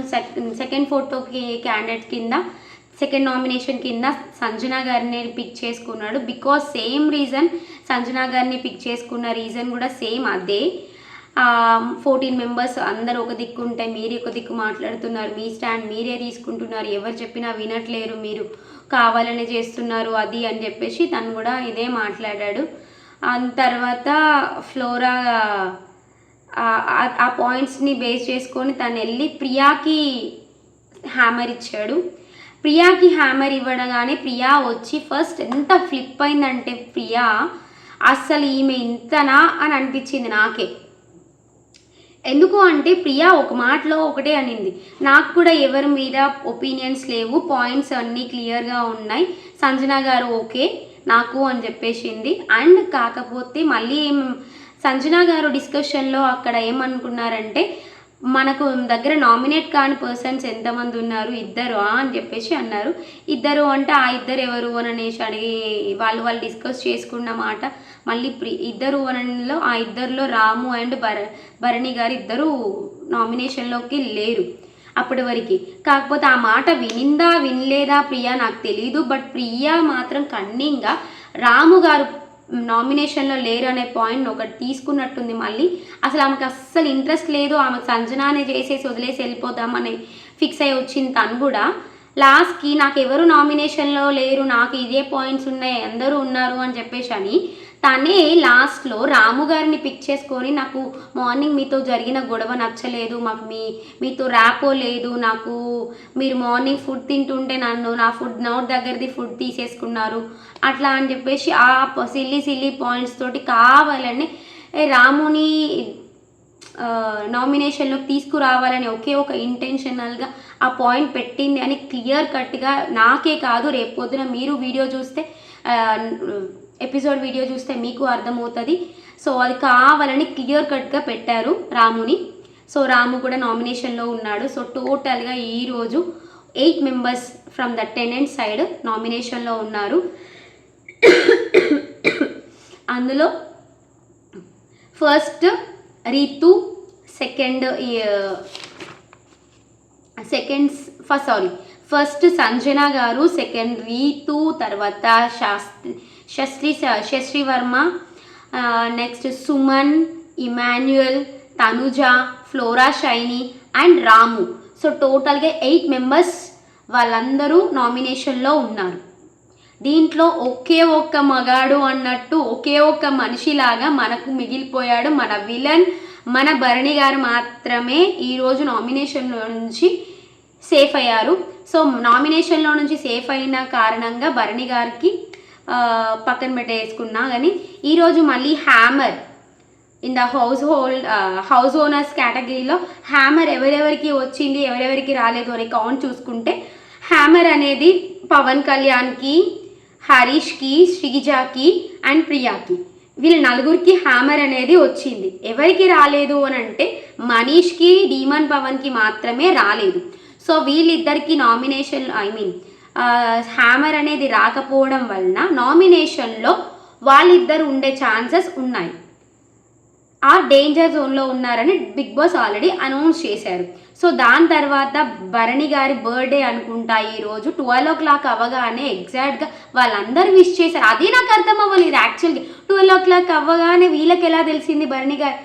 సెకండ్ ఫోటోకి క్యాండిడేట్ కింద సెకండ్ నామినేషన్ కింద సంజన గారిని పిక్ చేసుకున్నాడు. బికాజ్ సేమ్ రీజన్, సంజన గారిని పిక్ చేసుకున్న రీజన్ కూడా సేమ్ అదే. 14 మెంబర్స్ అందరు ఒక దిక్కు ఉంటే మీరు ఒక దిక్కు మాట్లాడుతున్నారు, మీ స్టాండ్ మీరే తీసుకుంటున్నారు, ఎవరు చెప్పినా వినట్లేరు, మీరు కావాలనే చేస్తున్నారు అది అని చెప్పేసి తను కూడా ఇదే మాట్లాడాడు. తర్వాత ఫ్లోరా ఆ పాయింట్స్ని బేస్ చేసుకొని తను వెళ్ళి ప్రియాకి హ్యామర్ ఇచ్చాడు. ప్రియాకి హ్యామర్ ఇవ్వడగానే ప్రియా వచ్చి ఫస్ట్ ఎంత ఫ్లిప్ అయిందంటే ప్రియా అస్సలు ఈమె ఇంతనా అని అనిపించింది నాకే. ఎందుకు అంటే ప్రియా ఒక మాటలో ఒకటే అనింది, నాకు కూడా ఎవరి మీద ఒపీనియన్స్ లేవు, పాయింట్స్ అన్నీ క్లియర్గా ఉన్నాయి, సంజన గారు ఓకే నాకు అని చెప్పేసింది. అండ్ కాకపోతే మళ్ళీ సంజన గారు డిస్కషన్లో అక్కడ ఏమనుకున్నారంటే మనకు దగ్గర నామినేట్ కాని పర్సన్స్ ఎంతమంది ఉన్నారు, ఇద్దరు అని చెప్పేసి అన్నారు. ఇద్దరు అంటే ఆ ఇద్దరు ఎవరు అని అనేసి అడిగి వాళ్ళు డిస్కస్ చేసుకున్న మాట మళ్ళీ ఇద్దరు అనలో ఆ ఇద్దరిలో రాము అండ్ భరణి గారు ఇద్దరు నామినేషన్లోకి లేరు అప్పటి వరకు. కాకపోతే ఆ మాట వినిందా వినలేదా ప్రియా నాకు తెలీదు. బట్ ప్రియా మాత్రం కన్నింగ్గా రాము గారు నామినేషన్లో లేరు అనే పాయింట్ ఒకటి తీసుకున్నట్టుంది. మళ్ళీ అసలు ఆమెకు అస్సలు ఇంట్రెస్ట్ లేదు, ఆమెకు సంజనానే చేసేసి వదిలేసి వెళ్ళిపోదామని ఫిక్స్ అయ్యి వచ్చింది. తను కూడా లాస్ట్కి నాకు ఎవరు నామినేషన్లో లేరు, నాకు ఇదే పాయింట్స్ ఉన్నాయి, అందరూ ఉన్నారు అని చెప్పేసి అని తనే లాస్ట్లో రాము గారిని పిక్ చేసుకొని నాకు మార్నింగ్ మీతో జరిగిన గొడవ నచ్చలేదు, మాకు మీతో ర్యాపో లేదు, నాకు మీరు మార్నింగ్ ఫుడ్ తింటుంటే నా ఫుడ్ నోట్ దగ్గరది ఫుడ్ తీసేసుకున్నారు అట్లా అని చెప్పేసి ఆ సిల్లీ పాయింట్స్ తోటి కావాలని రాముని నామినేషన్లోకి తీసుకురావాలని ఒకే ఒక ఇంటెన్షనల్గా ఆ పాయింట్ పెట్టింది అని క్లియర్ కట్గా నాకే కాదు రేపు పొద్దున మీరు వీడియో చూస్తే ఎపిసోడ్ వీడియో చూస్తే మీకు అర్థమవుతుంది. సో అది కావాలని క్లియర్ కట్గా పెట్టారు రాముని. సో రాము కూడా నామినేషన్లో ఉన్నాడు. సో టోటల్గా ఈరోజు 8 members from the tenant side నామినేషన్లో ఉన్నారు. అందులో ఫస్ట్ రీతు, ఫస్ట్ సంజన గారు, సెకండ్ రీతు, తర్వాత Srashti Verma, next Suman, Emmanuel, Tanuja, Flora Saini and Ramu. So టోటల్గా 8 మెంబర్స్ వాళ్ళందరూ నామినేషన్లో ఉన్నారు. దీంట్లో ఒకే ఒక్క మగాడు అన్నట్టు ఒకే ఒక్క మనిషిలాగా మనకు మిగిలిపోయాడు మన విలన్, మన భరణి గారు మాత్రమే ఈరోజు నామినేషన్లో నుంచి సేఫ్ అయ్యారు. సో నామినేషన్లో నుంచి సేఫ్ అయిన కారణంగా భరణి గారికి పక్కన పెట్టేసుకున్నా. కానీ ఈరోజు మళ్ళీ hammer in the house owners కేటగిరీలో హ్యామర్ ఎవరెవరికి వచ్చింది ఎవరెవరికి రాలేదు అనే కౌంట్ చూసుకుంటే హ్యామర్ అనేది పవన్ కళ్యాణ్కి, హరీష్కి, శ్రీజాకి అండ్ ప్రియాకి, వీళ్ళ నలుగురికి హ్యామర్ అనేది వచ్చింది. ఎవరికి రాలేదు అని అంటే మనీష్కి, డీమన్ పవన్కి మాత్రమే రాలేదు. సో వీళ్ళిద్దరికి నామినేషన్ హ్యామర్ అనేది రాకపోవడం వలన నామినేషన్లో వాళ్ళిద్దరు ఉండే ఛాన్సెస్ ఉన్నాయి. ఆ డేంజర్ జోన్లో ఉన్నారని బిగ్ బాస్ ఆల్రెడీ అనౌన్స్ చేశారు. సో దాని తర్వాత భరణి గారి బర్త్డే అనుకుంటా ఈరోజు 12 o'clock అవ్వగానే ఎగ్జాక్ట్గా వాళ్ళందరూ విష్ చేశారు. అది నాకు అర్థం అవ్వలేదు యాక్చువల్గా. 12 o'clock అవ్వగానే వీళ్ళకి ఎలా తెలిసింది భరణి గారు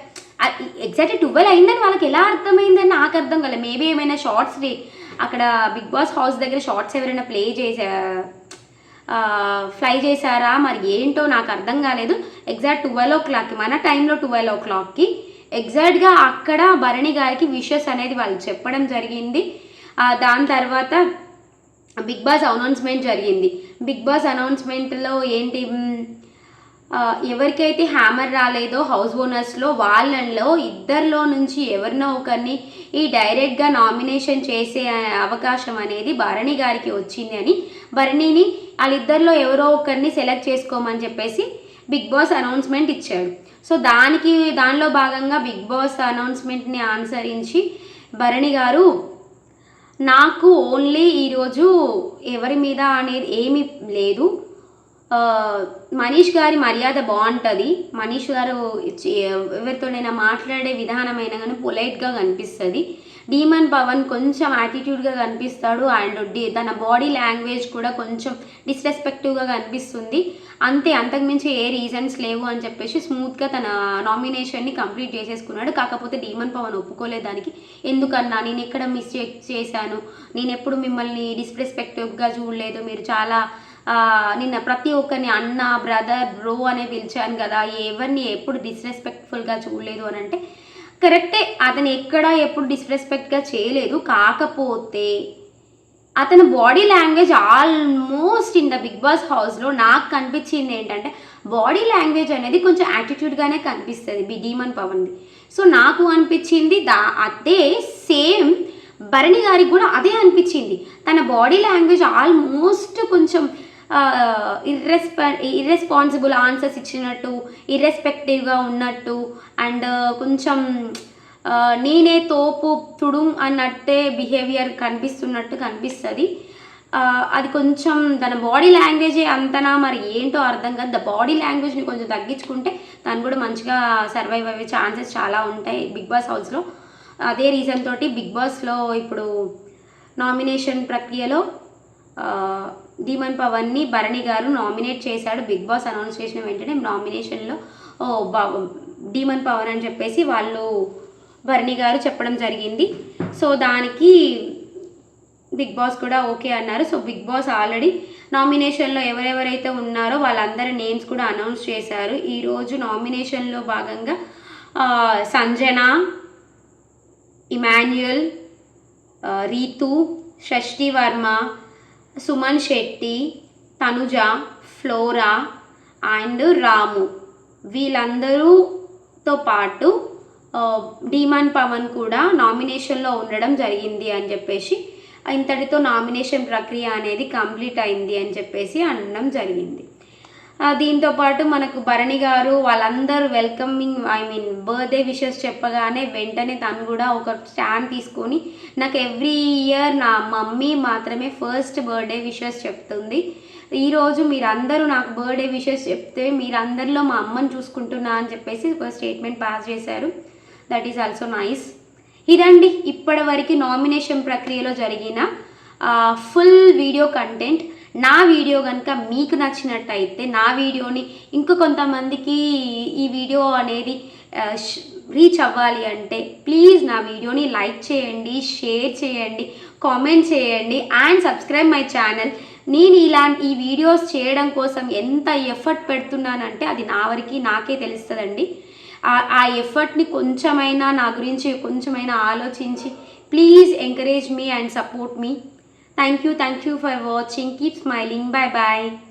ఎగ్జాక్ట్లీ 12 అయిందని వాళ్ళకి ఎలా అర్థమైందని నాకు అర్థం కాలేదు. మేబీ ఏమైనా షార్ట్స్ అక్కడ బిగ్ బాస్ హౌస్ దగ్గర షార్ట్స్ ఎవరైనా ఫ్లై చేశారా మరి ఏంటో నాకు అర్థం కాలేదు. ఎగ్జాక్ట్ 12 o'clock మన టైంలో 12 o'clockకి ఎగ్జాక్ట్గా అక్కడ భరణి గారికి విషెస్ అనేది వాళ్ళు చెప్పడం జరిగింది. దాని తర్వాత బిగ్ బాస్ అనౌన్స్మెంట్ జరిగింది. బిగ్ బాస్ అనౌన్స్మెంట్లో ఏంటి, ఎవరికైతే హ్యామర్ రాలేదో హౌస్ ఓనర్స్లో వాళ్ళలో ఇద్దరిలో నుంచి ఎవరినో ఒకరిని ఈ డైరెక్ట్గా నామినేషన్ చేసే అవకాశం అనేది భరణి గారికి వచ్చింది అని భరణిని వాళ్ళిద్దరిలో ఎవరో ఒకరిని సెలెక్ట్ చేసుకోమని చెప్పేసి బిగ్ బాస్ అనౌన్స్మెంట్ ఇచ్చాడు. సో దానిలో భాగంగా బిగ్ బాస్ అనౌన్స్మెంట్ని అనుసరించి భరణి గారు నాకు ఓన్లీ ఈరోజు ఎవరి మీద అనేది ఏమీ లేదు, మనీష్ గారి మర్యాద బాగుంటుంది, మనీష్ గారు ఎవరితోనైనా మాట్లాడే విధానమైనా కానీ పొలైట్గా కనిపిస్తుంది, డీమన్ పవన్ కొంచెం యాటిట్యూడ్గా కనిపిస్తాడు అండ్ తన బాడీ లాంగ్వేజ్ కూడా కొంచెం డిస్రెస్పెక్టివ్గా కనిపిస్తుంది, అంతే, అంతకుమించి ఏ రీజన్స్ లేవు అని చెప్పేసి స్మూత్గా తన నామినేషన్ని కంప్లీట్ చేసేసుకున్నాడు. కాకపోతే డీమన్ పవన్ ఒప్పుకోలేదు దానికి. ఎందుకన్నా నేను ఎక్కడ మిస్టేక్ చేశాను, నేను ఎప్పుడు మిమ్మల్ని డిస్రెస్పెక్టివ్గా చూడలేదు, మీరు చాలా నిన్న ప్రతి ఒక్కరిని అన్న, బ్రదర్, బ్రో అనే పిలిచాను కదా, ఎవరిని ఎప్పుడు డిస్రెస్పెక్ట్ఫుల్గా చూడలేదు అని అంటే కరెక్టే, అతను ఎప్పుడు డిస్రెస్పెక్ట్గా చేయలేదు. కాకపోతే అతని body language almost in the Bigg Boss హౌస్లో నాకు కనిపించింది ఏంటంటే బాడీ లాంగ్వేజ్ అనేది కొంచెం యాటిట్యూడ్గానే కనిపిస్తుంది డీమన్ పవన్ది. సో నాకు అనిపించింది అదే సేమ్ భరణి గారికి కూడా అదే అనిపించింది. తన బాడీ లాంగ్వేజ్ ఆల్మోస్ట్ కొంచెం ఇర్రెస్పాన్సిబుల్ ఆన్సర్స్ ఇచ్చినట్టు, ఇర్రెస్పెక్టివ్గా ఉన్నట్టు, అండ్ కొంచెం నేనే తోపు తుడుం అన్నట్టే బిహేవియర్ కనిపిస్తున్నట్టు కనిపిస్తుంది. అది కొంచెం తన బాడీ లాంగ్వేజే అంతనా మరి ఏంటో అర్థం కాదు. ద బాడీ లాంగ్వేజ్ని కొంచెం తగ్గించుకుంటే తను కూడా మంచిగా సర్వైవ్ అయ్యే ఛాన్సెస్ చాలా ఉంటాయి బిగ్ బాస్ హౌస్లో. అదే రీజన్ తోటి బిగ్ బాస్లో ఇప్పుడు నామినేషన్ ప్రక్రియలో డీమన్ పవన్ని భరణి గారు నామినేట్ చేశాడు. బిగ్ బాస్ అనౌన్స్ చేసిన వెంటనే నామినేషన్లో డీమన్ పవన్ అని చెప్పేసి వాళ్ళు భరణి గారు చెప్పడం జరిగింది. సో దానికి బిగ్ బాస్ కూడా ఓకే అన్నారు. సో బిగ్ బాస్ ఆల్రెడీ నామినేషన్లో ఎవరెవరైతే ఉన్నారో వాళ్ళందరి నేమ్స్ కూడా అనౌన్స్ చేశారు. ఈరోజు నామినేషన్లో భాగంగా సంజన, ఇమాన్యుయల్, రీతు, షష్ఠి వర్మ, సుమన్ శెట్టి, తనుజ, ఫ్లోరా అండ్ రాము వీళ్ళందరూతో పాటు డీమన్ పవన్ కూడా నామినేషన్లో ఉండడం జరిగింది అని చెప్పేసి, ఇంతటితో నామినేషన్ ప్రక్రియ అనేది కంప్లీట్ అయింది అని చెప్పేసి అనడం జరిగింది. దీంతోపాటు మనకు భరణి గారు వాళ్ళందరూ వెల్కమింగ్ బర్త్డే విషెస్ చెప్పగానే వెంటనే తను కూడా ఒక స్టాండ్ తీసుకొని నాకు ఎవ్రీ ఇయర్ నా మమ్మీ మాత్రమే ఫస్ట్ బర్త్డే విషెస్ చెప్తుంది. ఈరోజు మీరందరూ నాకు బర్త్డే విషెస్ చెప్తే మీరందరిలో మా అమ్మని చూసుకుంటున్నా అని చెప్పేసి ఒక స్టేట్మెంట్ పాస్ చేశారు. That is also nice. ఇదండి ఇప్పటి వరకు నామినేషన్ ప్రక్రియలో జరిగిన ఫుల్ వీడియో కంటెంట్. నా వీడియో కనుక మీకు నచ్చినట్టయితే నా వీడియోని ఇంకో కొంతమందికి ఈ వీడియో అనేది రీచ్ అవ్వాలి అంటే ప్లీజ్ నా వీడియోని లైక్ చేయండి, షేర్ చేయండి, కామెంట్ చేయండి అండ్ సబ్స్క్రైబ్ మై ఛానల్. నేను ఈ వీడియోస్ చేయడం కోసం ఎంత ఎఫర్ట్ పెడుతున్నానంటే అది నా వరకు నాకే తెలుస్తుందండి. ఆ ఎఫర్ట్ని కొంచెమైనా నా గురించి కొంచెమైనా ఆలోచించి please encourage me and support me. Thank you for watching. Keep smiling. Bye bye.